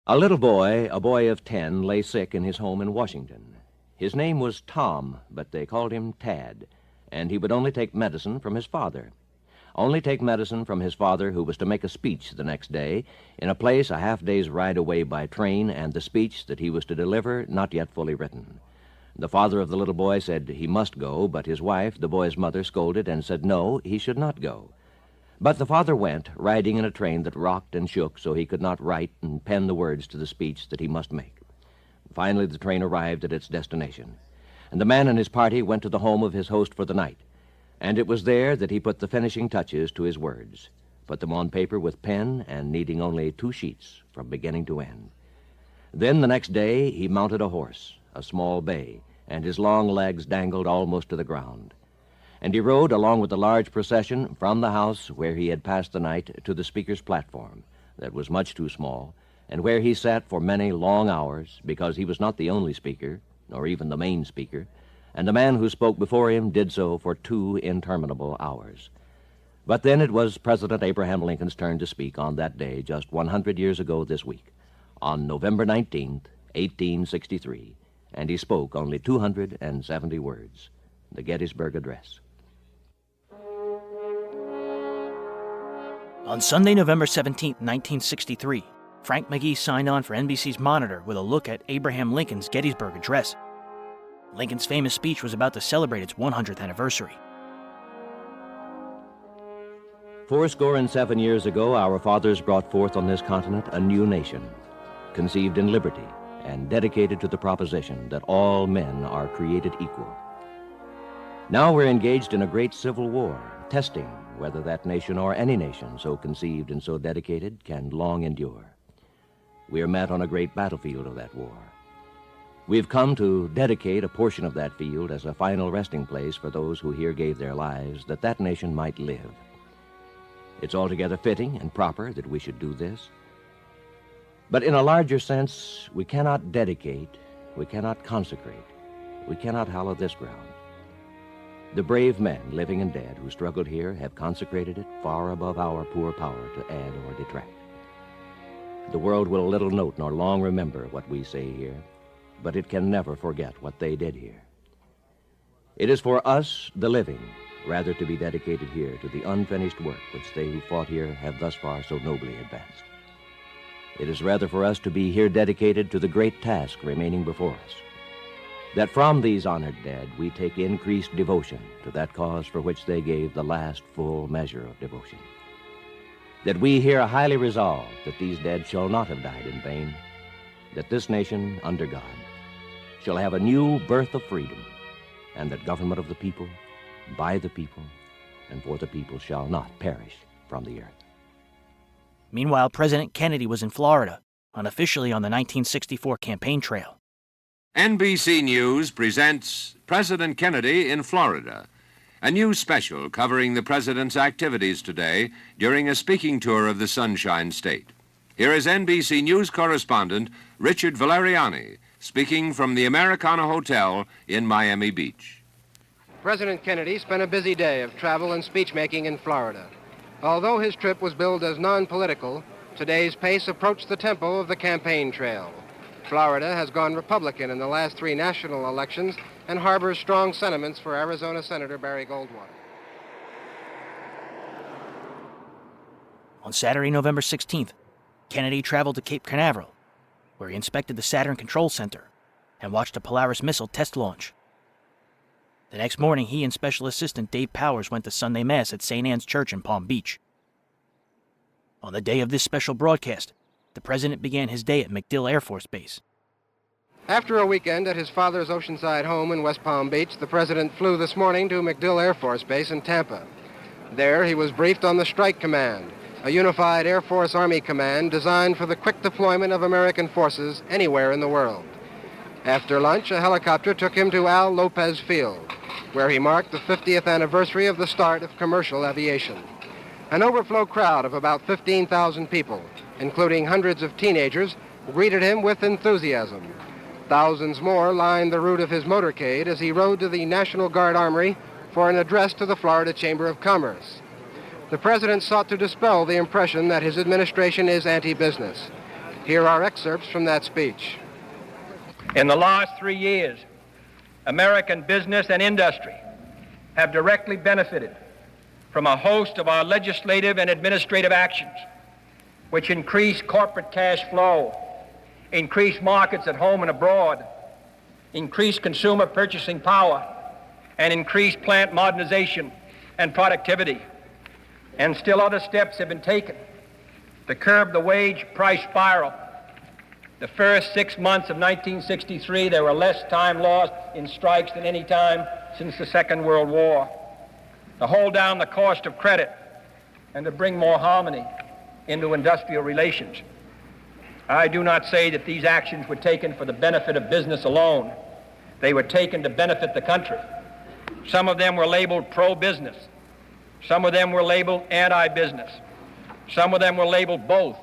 A little boy, a boy of 10, lay sick in his home in Washington. His name was Tom, but they called him Tad, and he would only take medicine from his father. Only take medicine from his father, who was to make a speech the next day in a place a half-day's ride away by train, and the speech that he was to deliver not yet fully written. The father of the little boy said he must go, but his wife, the boy's mother, scolded and said no, he should not go. But the father went, riding in a train that rocked and shook so he could not write and pen the words to the speech that he must make. Finally, the train arrived at its destination, and the man and his party went to the home of his host for the night. And it was there that he put the finishing touches to his words, put them on paper with pen and needing only 2 sheets from beginning to end. Then the next day he mounted a horse, a small bay, and his long legs dangled almost to the ground. And he rode along with the large procession from the house where he had passed the night to the speaker's platform that was much too small, and where he sat for many long hours, because he was not the only speaker, nor even the main speaker, and the man who spoke before him did so for 2 interminable hours. But then it was President Abraham Lincoln's turn to speak on that day just 100 years ago this week, on November 19th, 1863, and he spoke only 270 words, the Gettysburg Address. On Sunday, November 17, 1963, Frank McGee signed on for NBC's Monitor with a look at Abraham Lincoln's Gettysburg Address. Lincoln's famous speech was about to celebrate its 100th anniversary. 77 years ago, our fathers brought forth on this continent a new nation, conceived in liberty and dedicated to the proposition that all men are created equal. Now we're engaged in a great civil war, testing whether that nation or any nation so conceived and so dedicated can long endure. We are met on a great battlefield of that war. We've come to dedicate a portion of that field as a final resting place for those who here gave their lives that that nation might live. It's altogether fitting and proper that we should do this. But in a larger sense, we cannot dedicate, we cannot consecrate, we cannot hallow this ground. The brave men, living and dead, who struggled here have consecrated it far above our poor power to add or detract. The world will little note nor long remember what we say here, but it can never forget what they did here. It is for us, the living, rather to be dedicated here to the unfinished work which they who fought here have thus far so nobly advanced. It is rather for us to be here dedicated to the great task remaining before us, that from these honored dead we take increased devotion to that cause for which they gave the last full measure of devotion. That we here are highly resolved that these dead shall not have died in vain, that this nation, under God, shall have a new birth of freedom, and that government of the people, by the people, and for the people shall not perish from the earth. Meanwhile, President Kennedy was in Florida, unofficially on the 1964 campaign trail. NBC News presents President Kennedy in Florida, a new special covering the president's activities today during a speaking tour of the Sunshine State. Here is NBC News correspondent Richard Valeriani speaking from the Americana Hotel in Miami Beach. President Kennedy spent a busy day of travel and speech-making in Florida. Although his trip was billed as non-political, today's pace approached the tempo of the campaign trail. Florida has gone Republican in the last 3 national elections and harbors strong sentiments for Arizona Senator Barry Goldwater. On Saturday, November 16th, Kennedy traveled to Cape Canaveral, where he inspected the Saturn Control Center and watched a Polaris missile test launch. The next morning, he and Special Assistant Dave Powers went to Sunday Mass at St. Anne's Church in Palm Beach. On the day of this special broadcast, the president began his day at MacDill Air Force Base. After a weekend at his father's oceanside home in West Palm Beach, the president flew this morning to MacDill Air Force Base in Tampa. There, he was briefed on the Strike Command, a unified Air Force Army command designed for the quick deployment of American forces anywhere in the world. After lunch, a helicopter took him to Al Lopez Field, where he marked the 50th anniversary of the start of commercial aviation. An overflow crowd of about 15,000 people, including hundreds of teenagers, greeted him with enthusiasm. Thousands more lined the route of his motorcade as he rode to the National Guard Armory for an address to the Florida Chamber of Commerce. The president sought to dispel the impression that his administration is anti-business. Here are excerpts from that speech. In the last 3 years, American business and industry have directly benefited from a host of our legislative and administrative actions, which increase corporate cash flow, increase markets at home and abroad, increase consumer purchasing power, and increase plant modernization and productivity. And still other steps have been taken to curb the wage price spiral. The first 6 months of 1963, there were less time lost in strikes than any time since the Second World War. To hold down the cost of credit and to bring more harmony into industrial relations. I do not say that these actions were taken for the benefit of business alone. They were taken to benefit the country. Some of them were labeled pro-business. Some of them were labeled anti-business. Some of them were labeled both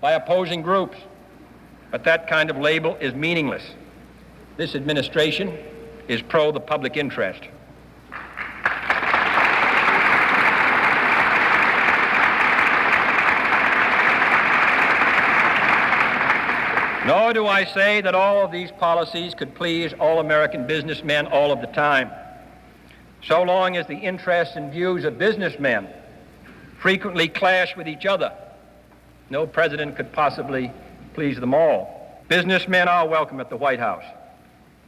by opposing groups. But that kind of label is meaningless. This administration is pro the public interest. Nor do I say that all of these policies could please all American businessmen all of the time. So long as the interests and views of businessmen frequently clash with each other, no president could possibly please them all. Businessmen are welcome at the White House,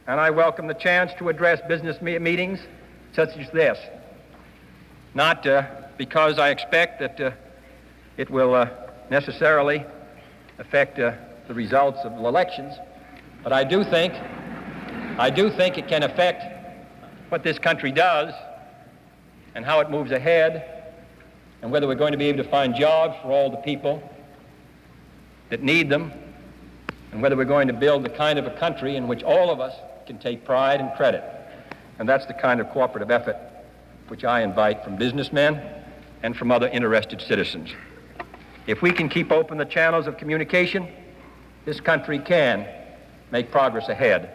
and I welcome the chance to address business meetings such as this. Not because I expect that it will necessarily affect the results of elections, but I do think it can affect what this country does and how it moves ahead, and whether we're going to be able to find jobs for all the people that need them, and whether we're going to build the kind of a country in which all of us can take pride and credit. And that's the kind of cooperative effort which I invite from businessmen and from other interested citizens. If we can keep open the channels of communication, this country can make progress ahead.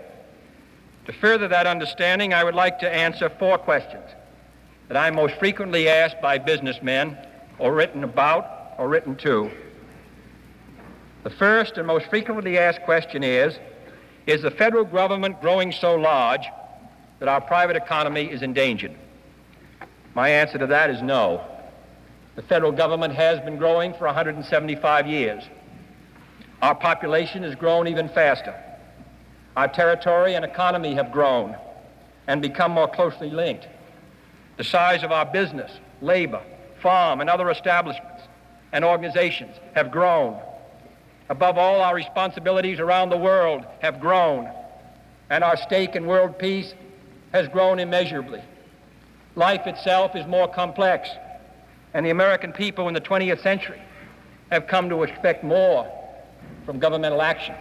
To further that understanding, I would like to answer 4 questions that I'm most frequently asked by businessmen, or written about, or written to. The first and most frequently asked question is the federal government growing so large that our private economy is endangered? My answer to that is no. The federal government has been growing for 175 years. Our population has grown even faster. Our territory and economy have grown and become more closely linked. The size of our business, labor, farm, and other establishments and organizations have grown. Above all, our responsibilities around the world have grown, and our stake in world peace has grown immeasurably. Life itself is more complex, and the American people in the 20th century have come to expect more from governmental action.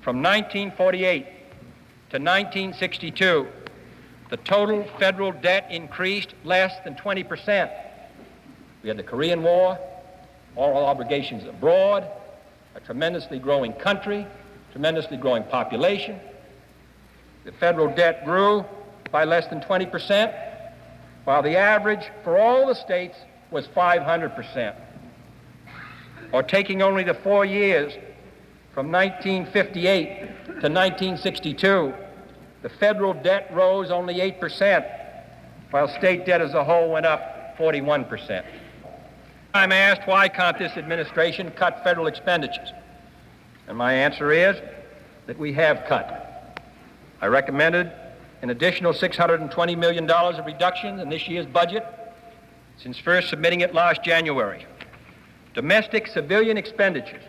From 1948 to 1962, the total federal debt increased less than 20%. We had the Korean War, all obligations abroad, a tremendously growing country, tremendously growing population. The federal debt grew by less than 20%, while the average for all the states was 500%. Or taking only the 4 years from 1958 to 1962, the federal debt rose only 8%, while state debt as a whole went up 41%. I'm asked, why can't this administration cut federal expenditures? And my answer is that we have cut. I recommended an additional $620 million of reduction in this year's budget since first submitting it last January. Domestic civilian expenditures,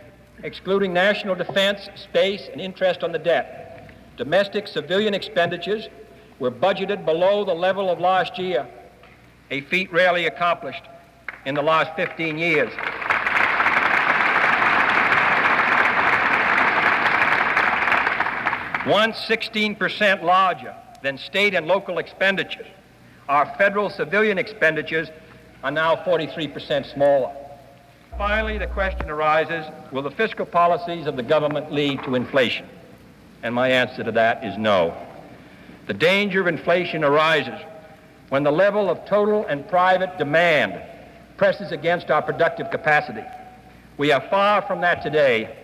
excluding national defense, space, and interest on the debt, domestic civilian expenditures were budgeted below the level of last year, a feat rarely accomplished in the last 15 years. Once 16% larger than state and local expenditures, our federal civilian expenditures are now 43% smaller. Finally, the question arises, will the fiscal policies of the government lead to inflation? And my answer to that is no. The danger of inflation arises when the level of total and private demand presses against our productive capacity. We are far from that today.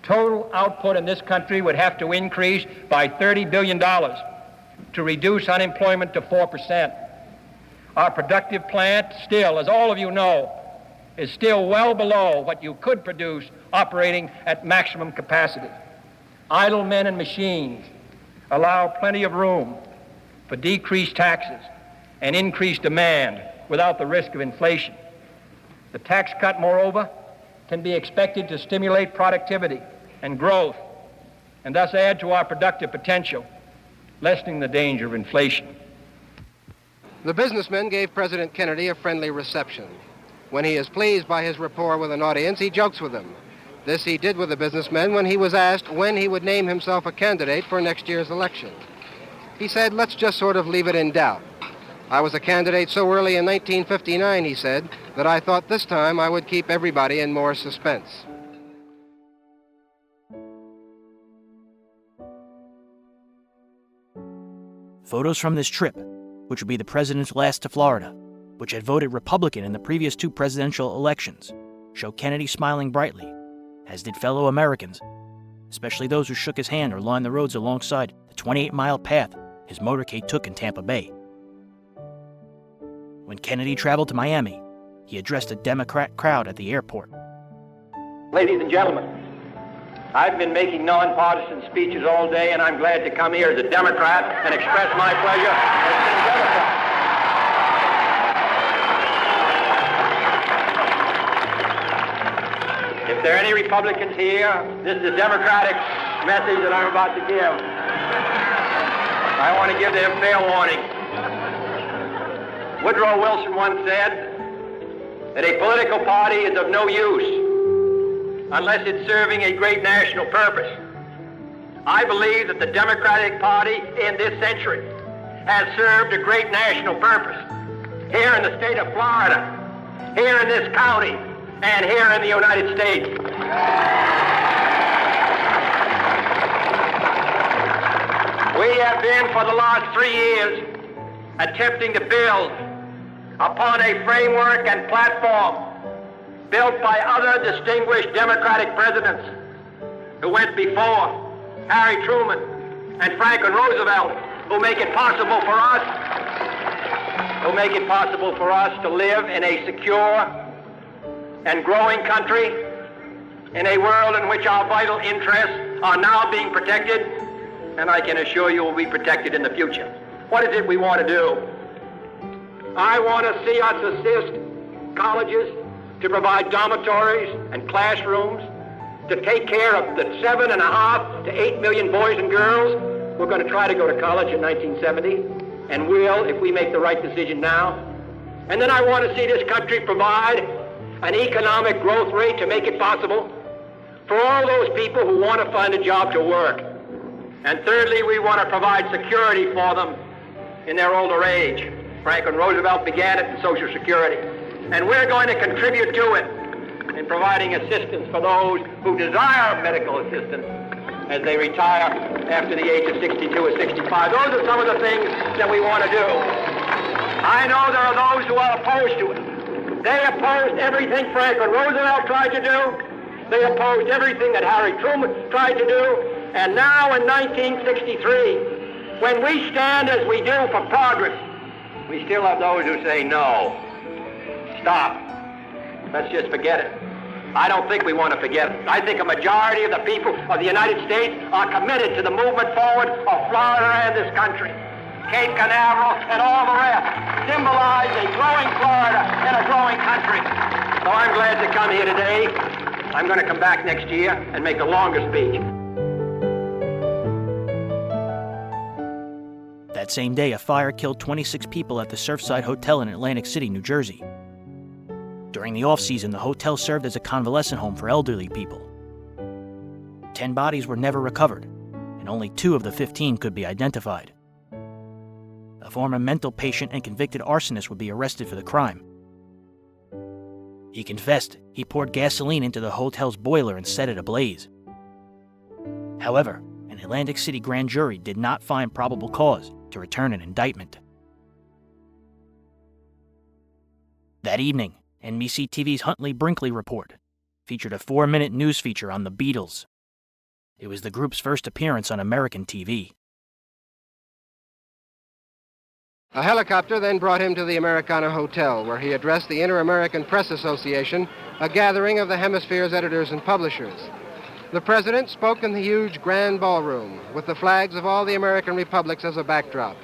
total output in this country would have to increase by $30 billion to reduce unemployment to 4%. Our productive plant still, as all of you know, is still well below what you could produce operating at maximum capacity. Idle men and machines allow plenty of room for decreased taxes and increased demand without the risk of inflation. The tax cut, moreover, can be expected to stimulate productivity and growth and thus add to our productive potential, lessening the danger of inflation. The businessmen gave President Kennedy a friendly reception. When he is pleased by his rapport with an audience, he jokes with them. This he did with the businessmen when he was asked when he would name himself a candidate for next year's election. He said, "Let's just sort of leave it in doubt. I was a candidate so early in 1959, he said, that I thought this time I would keep everybody in more suspense." Photos from this trip, which would be the president's last to Florida, which had voted Republican in the previous two presidential elections, show Kennedy smiling brightly, as did fellow Americans, especially those who shook his hand or lined the roads alongside the 28-mile path his motorcade took in Tampa Bay. When Kennedy traveled to Miami, he addressed a Democrat crowd at the airport. Ladies and gentlemen, I've been making nonpartisan speeches all day, and I'm glad to come here as a Democrat and express my pleasure as a Democrat. If there are any Republicans here, this is the Democratic message that I'm about to give. I want to give them fair warning. Woodrow Wilson once said that a political party is of no use unless it's serving a great national purpose. I believe that the Democratic Party in this century has served a great national purpose here in the state of Florida, here in this county, and here in the United States. We have been for the last 3 years attempting to build upon a framework and platform built by other distinguished Democratic presidents who went before, Harry Truman and Franklin Roosevelt, who make it possible for us to live in a secure and growing country, in a world in which our vital interests are now being protected, and I can assure you will be protected in the future. What is it we want to do? I want to see us assist colleges to provide dormitories and classrooms, to take care of the 7.5 to 8 million boys and girls who are going to try to go to college in 1970, and will if we make the right decision now. And then I want to see this country provide an economic growth rate to make it possible for all those people who want to find a job to work. And thirdly, we want to provide security for them in their older age. Franklin Roosevelt began it in Social Security. And we're going to contribute to it in providing assistance for those who desire medical assistance as they retire after the age of 62 or 65. Those are some of the things that we want to do. I know there are those who are opposed to it. They opposed everything Franklin Roosevelt tried to do. They opposed everything that Harry Truman tried to do. And now in 1963, when we stand as we do for progress, we still have those who say no. Stop. Let's just forget it. I don't think we want to forget it. I think a majority of the people of the United States are committed to the movement forward of Florida and this country. Cape Canaveral and all the rest symbolize a growing Florida and a growing country. So I'm glad to come here today. I'm going to come back next year and make a longer speech. That same day, a fire killed 26 people at the Surfside Hotel in Atlantic City, New Jersey. During the off-season, the hotel served as a convalescent home for elderly people. 10 bodies were never recovered, and only 2 of the 15 could be identified. A former mental patient and convicted arsonist would be arrested for the crime. He confessed he poured gasoline into the hotel's boiler and set it ablaze. However, an Atlantic City grand jury did not find probable cause to return an indictment. That evening, NBC TV's Huntley Brinkley Report featured a 4-minute news feature on the Beatles, It was the group's first appearance on American TV. A helicopter then brought him to the Americana Hotel, where he addressed the Inter-American Press Association, a gathering of the hemisphere's editors and publishers. The president spoke in the huge grand ballroom, with the flags of all the American republics as a backdrop.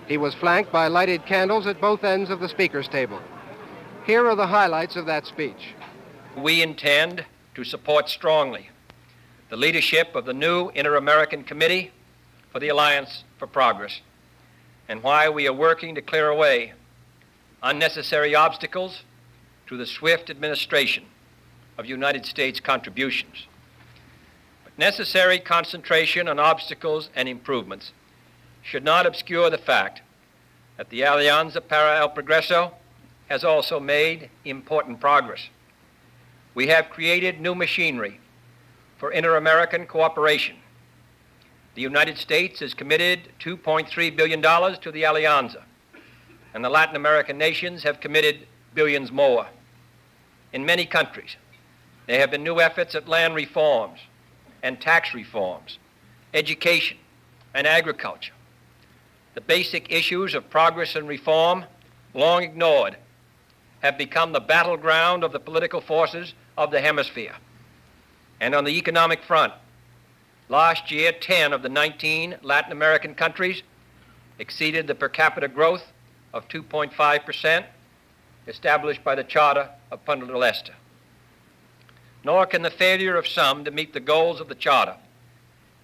He was flanked by lighted candles at both ends of the speaker's table. Here are the highlights of that speech. We intend to support strongly the leadership of the new Inter-American Committee for the Alliance for Progress, and why we are working to clear away unnecessary obstacles to the swift administration of United States contributions. But necessary concentration on obstacles and improvements should not obscure the fact that the Alianza para el Progreso has also made important progress. We have created new machinery for inter-American cooperation. The United States has committed $2.3 billion to the Alianza, and the Latin American nations have committed billions more. In many countries, there have been new efforts at land reforms and tax reforms, education and agriculture. The basic issues of progress and reform, long ignored, have become the battleground of the political forces of the hemisphere. And on the economic front, last year, 10 of the 19 Latin American countries exceeded the per capita growth of 2.5% established by the Charter of Punta del Este. Nor can the failure of some to meet the goals of the Charter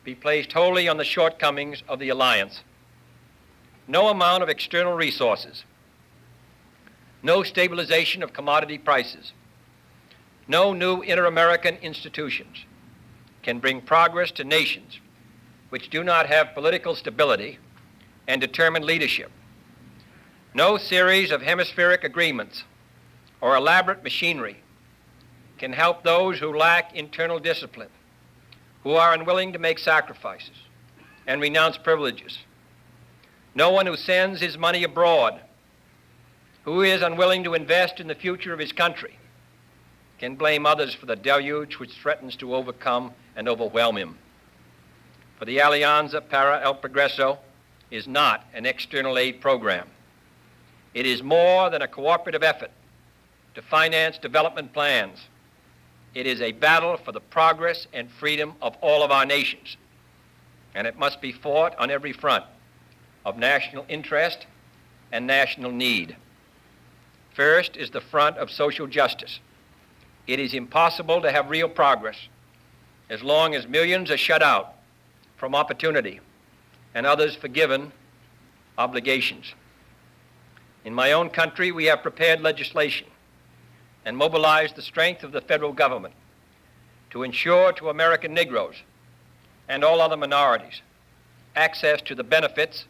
be placed wholly on the shortcomings of the alliance. No amount of external resources, no stabilization of commodity prices, no new inter-American institutions can bring progress to nations which do not have political stability and determined leadership. No series of hemispheric agreements or elaborate machinery can help those who lack internal discipline, who are unwilling to make sacrifices and renounce privileges. No one who sends his money abroad, who is unwilling to invest in the future of his country, can blame others for the deluge which threatens to overcome and overwhelm him. For the Alianza para el Progreso is not an external aid program. It is more than a cooperative effort to finance development plans. It is a battle for the progress and freedom of all of our nations, and it must be fought on every front of national interest and national need. First is the front of social justice. It is impossible to have real progress as long as millions are shut out from opportunity and others forgiven obligations. In my own country, we have prepared legislation and mobilized the strength of the federal government to ensure to American Negroes and all other minorities access to the benefits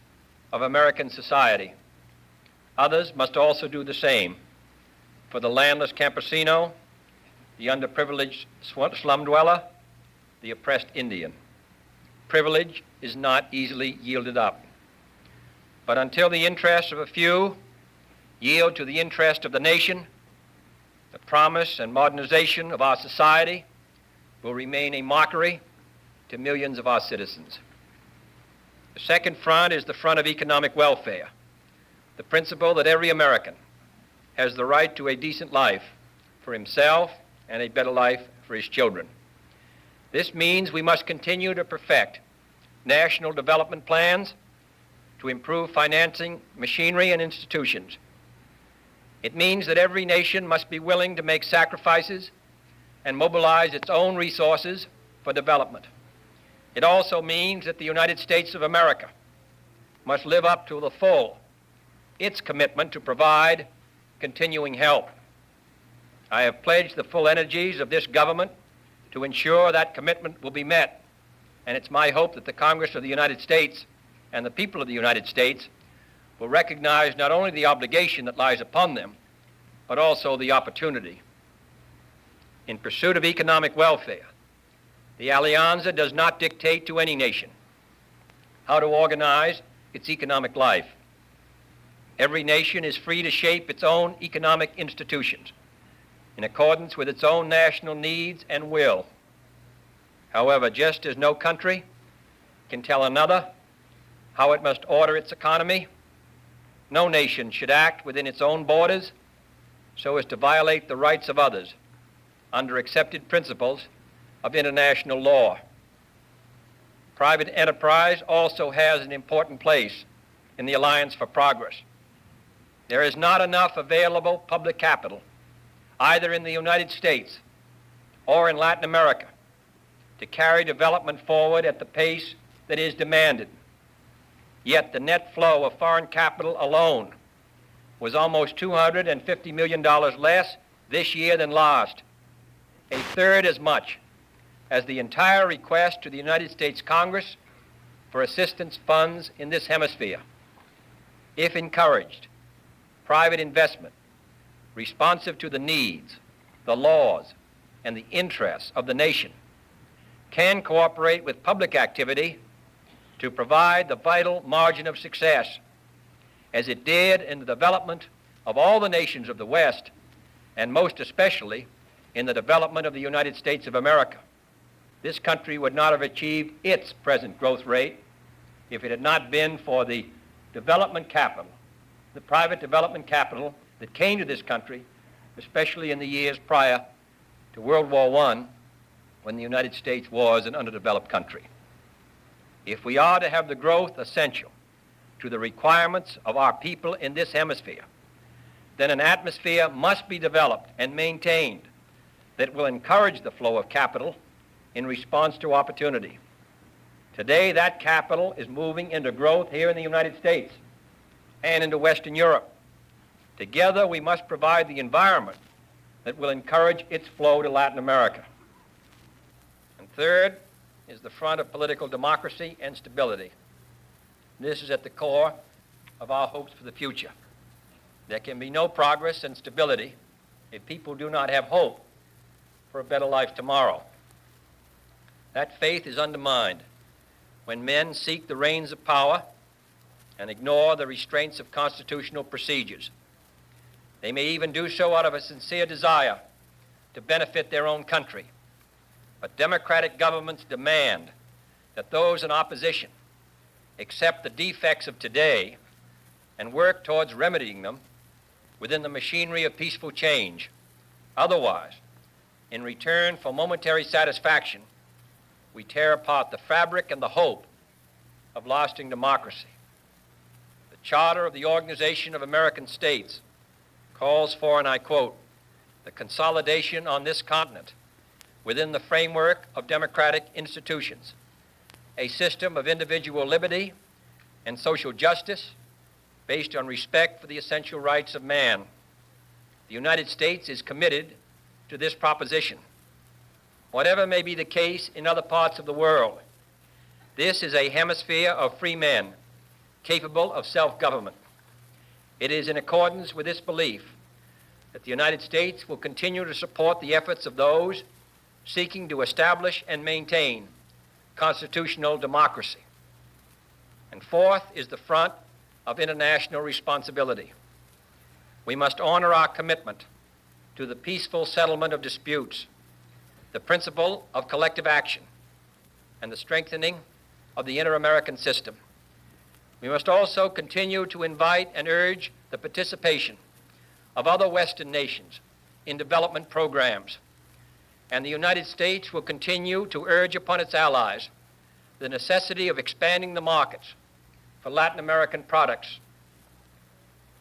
of American society. Others must also do the same for the landless campesino, the underprivileged slum dweller, the oppressed Indian. Privilege is not easily yielded up. But until the interests of a few yield to the interest of the nation, the promise and modernization of our society will remain a mockery to millions of our citizens. The second front is the front of economic welfare, the principle that every American has the right to a decent life for himself and a better life for his children. This means we must continue to perfect national development plans to improve financing machinery and institutions. It means that every nation must be willing to make sacrifices and mobilize its own resources for development. It also means that the United States of America must live up to the full its commitment to provide continuing help. I have pledged the full energies of this government to ensure that commitment will be met, and it's my hope that the Congress of the United States and the people of the United States will recognize not only the obligation that lies upon them, but also the opportunity. In pursuit of economic welfare, the Alianza does not dictate to any nation how to organize its economic life. Every nation is free to shape its own economic institutions in accordance with its own national needs and will. However, just as no country can tell another how it must order its economy, no nation should act within its own borders so as to violate the rights of others under accepted principles of international law. Private enterprise also has an important place in the Alliance for Progress. There is not enough available public capital, either in the United States or in Latin America, to carry development forward at the pace that is demanded. Yet the net flow of foreign capital alone was almost $250 million less this year than last, a third as much as the entire request to the United States Congress for assistance funds in this hemisphere. If encouraged, private investment, responsive to the needs, the laws, and the interests of the nation, can cooperate with public activity to provide the vital margin of success, as it did in the development of all the nations of the West, and most especially in the development of the United States of America. This country would not have achieved its present growth rate if it had not been for the development capital, the private development capital that came to this country, especially in the years prior to World War I, when the United States was an underdeveloped country. If we are to have the growth essential to the requirements of our people in this hemisphere, then an atmosphere must be developed and maintained that will encourage the flow of capital in response to opportunity. Today, that capital is moving into growth here in the United States and into Western Europe. Together, we must provide the environment that will encourage its flow to Latin America. And third is the front of political democracy and stability. This is at the core of our hopes for the future. There can be no progress and stability if people do not have hope for a better life tomorrow. That faith is undermined when men seek the reins of power and ignore the restraints of constitutional procedures. They may even do so out of a sincere desire to benefit their own country. But democratic governments demand that those in opposition accept the defects of today and work towards remedying them within the machinery of peaceful change. Otherwise, in return for momentary satisfaction, we tear apart the fabric and the hope of lasting democracy. The Charter of the Organization of American States calls for, and I quote, the consolidation on this continent within the framework of democratic institutions, a system of individual liberty and social justice based on respect for the essential rights of man. The United States is committed to this proposition. Whatever may be the case in other parts of the world, this is a hemisphere of free men capable of self-government. It is in accordance with this belief that the United States will continue to support the efforts of those seeking to establish and maintain constitutional democracy. And fourth is the front of international responsibility. We must honor our commitment to the peaceful settlement of disputes, the principle of collective action, and the strengthening of the inter-American system. We must also continue to invite and urge the participation of other Western nations in development programs, and the United States will continue to urge upon its allies the necessity of expanding the markets for Latin American products.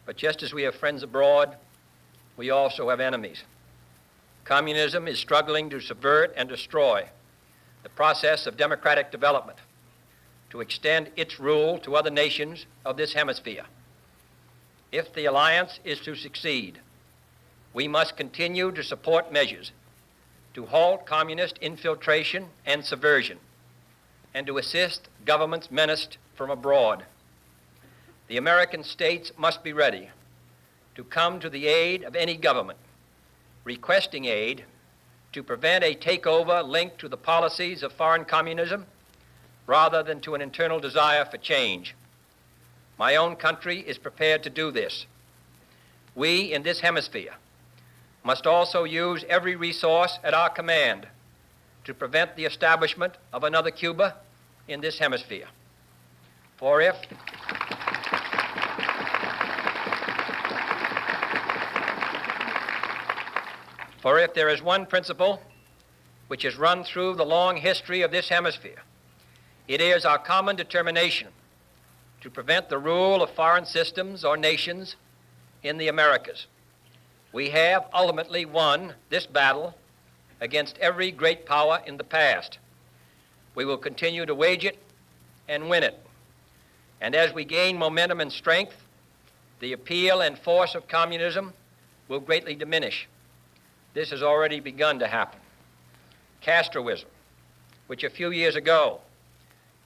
But just as we have friends abroad, we also have enemies. Communism is struggling to subvert and destroy the process of democratic development, to extend its rule to other nations of this hemisphere. If the alliance is to succeed, we must continue to support measures to halt communist infiltration and subversion, and to assist governments menaced from abroad. The American states must be ready to come to the aid of any government requesting aid to prevent a takeover linked to the policies of foreign communism rather than to an internal desire for change. My own country is prepared to do this. We in this hemisphere must also use every resource at our command to prevent the establishment of another Cuba in this hemisphere. For if there is one principle which has run through the long history of this hemisphere, it is our common determination to prevent the rule of foreign systems or nations in the Americas. We have ultimately won this battle against every great power in the past. We will continue to wage it and win it. And as we gain momentum and strength, the appeal and force of communism will greatly diminish. This has already begun to happen. Castroism, which a few years ago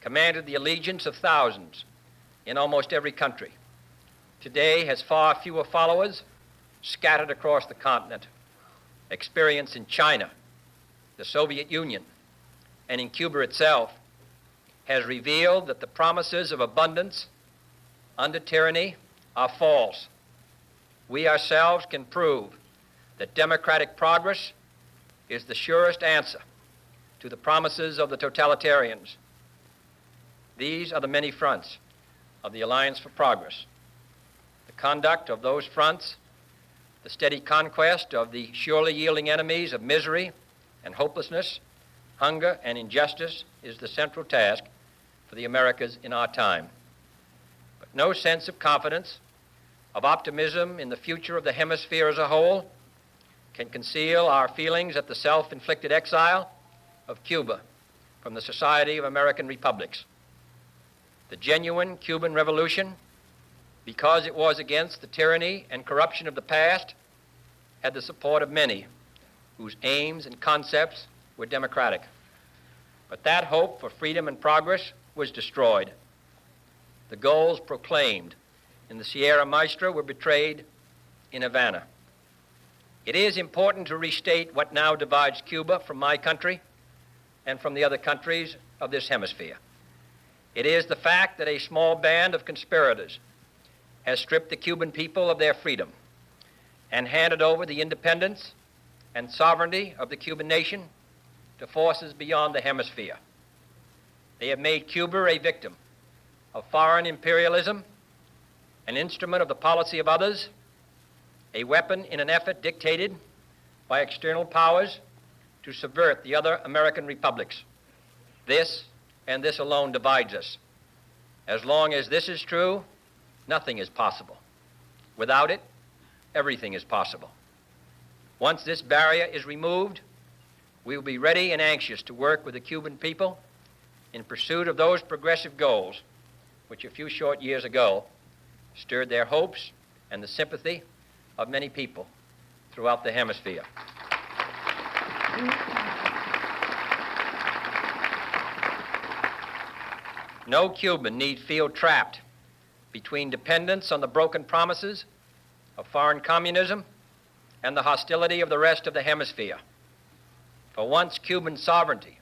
commanded the allegiance of thousands in almost every country, today has far fewer followers scattered across the continent. Experience in China, the Soviet Union, and in Cuba itself has revealed that the promises of abundance under tyranny are false. We ourselves can prove that democratic progress is the surest answer to the promises of the totalitarians. These are the many fronts of the Alliance for Progress. The conduct of those fronts, the steady conquest of the surely yielding enemies of misery and hopelessness, hunger and injustice is the central task for the Americas in our time. But no sense of confidence, of optimism in the future of the hemisphere as a whole can conceal our feelings at the self-inflicted exile of Cuba from the Society of American Republics. The genuine Cuban Revolution, because it was against the tyranny and corruption of the past, had the support of many whose aims and concepts were democratic. But that hope for freedom and progress was destroyed. The goals proclaimed in the Sierra Maestra were betrayed in Havana. It is important to restate what now divides Cuba from my country and from the other countries of this hemisphere. It is the fact that a small band of conspirators has stripped the Cuban people of their freedom and handed over the independence and sovereignty of the Cuban nation to forces beyond the hemisphere. They have made Cuba a victim of foreign imperialism, an instrument of the policy of others, a weapon in an effort dictated by external powers to subvert the other American republics. This and this alone divides us. As long as this is true, nothing is possible. Without it, everything is possible. Once this barrier is removed, we will be ready and anxious to work with the Cuban people in pursuit of those progressive goals which a few short years ago stirred their hopes and the sympathy of many people throughout the hemisphere. No Cuban need feel trapped between dependence on the broken promises of foreign communism and the hostility of the rest of the hemisphere. For once Cuban sovereignty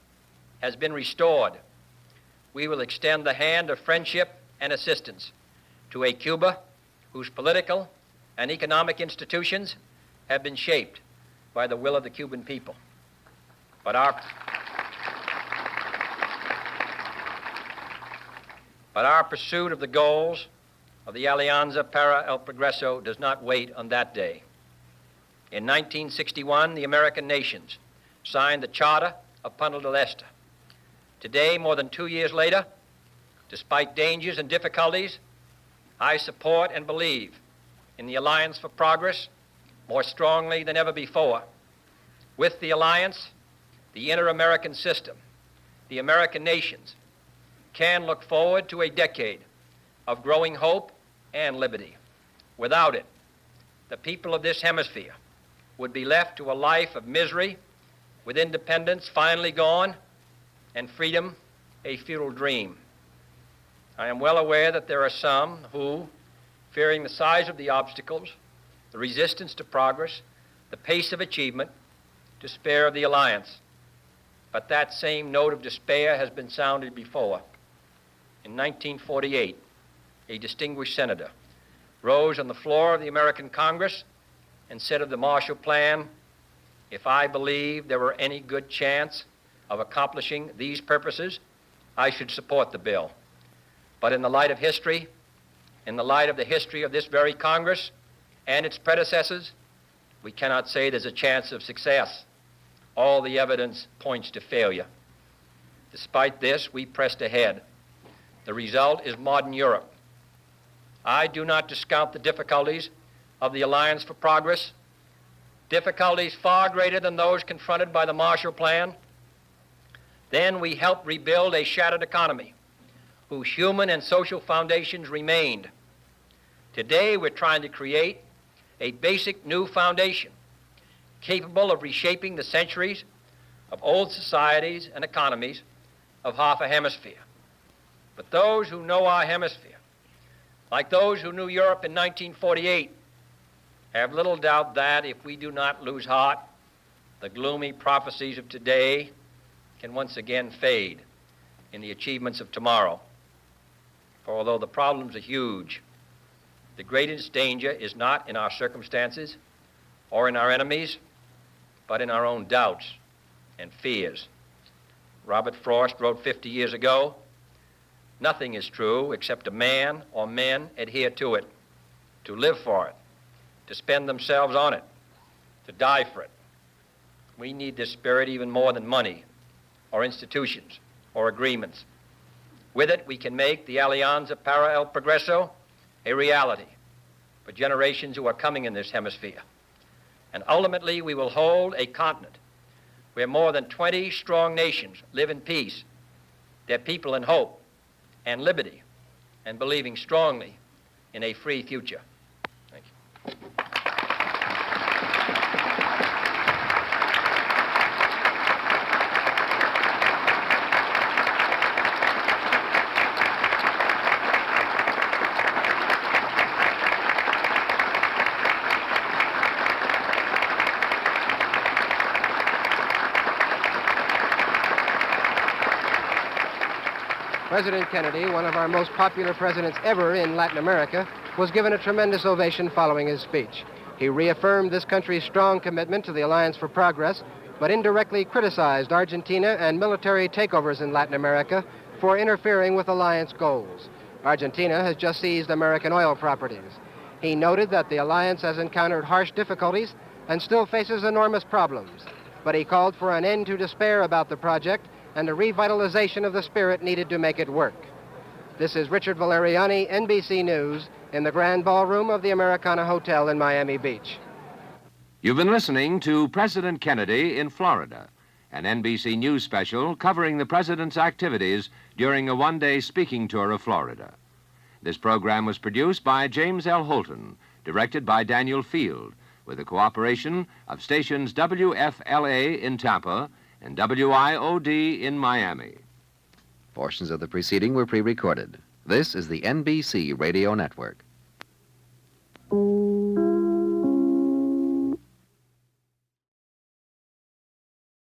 has been restored, we will extend the hand of friendship and assistance to a Cuba whose political and economic institutions have been shaped by the will of the Cuban people. But our pursuit of the goals of the Alianza para el Progreso does not wait on that day. In 1961, the American nations signed the Charter of Punta del Este. Today, more than 2 years later, despite dangers and difficulties, I support and believe in the Alliance for Progress more strongly than ever before. With the alliance, the inter-American system, the American nations can look forward to a decade of growing hope and liberty. Without it, the people of this hemisphere would be left to a life of misery, with independence finally gone and freedom a futile dream. I am well aware that there are some who, fearing the size of the obstacles, the resistance to progress, the pace of achievement, despair of the alliance. But that same note of despair has been sounded before. In 1948, a distinguished senator rose on the floor of the American Congress and said of the Marshall Plan, "If I believed there were any good chance of accomplishing these purposes, I should support the bill. But in the light of history, in the light of the history of this very Congress and its predecessors, we cannot say there's a chance of success. All the evidence points to failure. Despite this, we pressed ahead. The result is modern Europe. I do not discount the difficulties of the Alliance for Progress, difficulties far greater than those confronted by the Marshall Plan. Then we helped rebuild a shattered economy whose human and social foundations remained. Today, we're trying to create a basic new foundation capable of reshaping the centuries of old societies and economies of half a hemisphere. But those who know our hemisphere, like those who knew Europe in 1948, have little doubt that if we do not lose heart, the gloomy prophecies of today can once again fade in the achievements of tomorrow. For although the problems are huge, the greatest danger is not in our circumstances or in our enemies, but in our own doubts and fears. Robert Frost wrote 50 years ago, "Nothing is true except a man or men adhere to it, to live for it, to spend themselves on it, to die for it." We need this spirit even more than money or institutions or agreements. With it, we can make the Alianza para el Progreso a reality for generations who are coming in this hemisphere. And ultimately, we will hold a continent where more than 20 strong nations live in peace, their people in hope and liberty, and believing strongly in a free future. Thank you. President Kennedy, one of our most popular presidents ever in Latin America, was given a tremendous ovation following his speech. He reaffirmed this country's strong commitment to the Alliance for Progress, but indirectly criticized Argentina and military takeovers in Latin America for interfering with alliance goals. Argentina has just seized American oil properties. He noted that the alliance has encountered harsh difficulties and still faces enormous problems, but he called for an end to despair about the project and a revitalization of the spirit needed to make it work. This is Richard Valeriani, NBC News, in the Grand Ballroom of the Americana Hotel in Miami Beach. You've been listening to President Kennedy in Florida, an NBC News special covering the president's activities during a one-day speaking tour of Florida. This program was produced by James L. Holton, directed by Daniel Field, with the cooperation of stations WFLA in Tampa and WIOD in Miami. Portions of the proceeding were pre-recorded. This is the NBC Radio Network.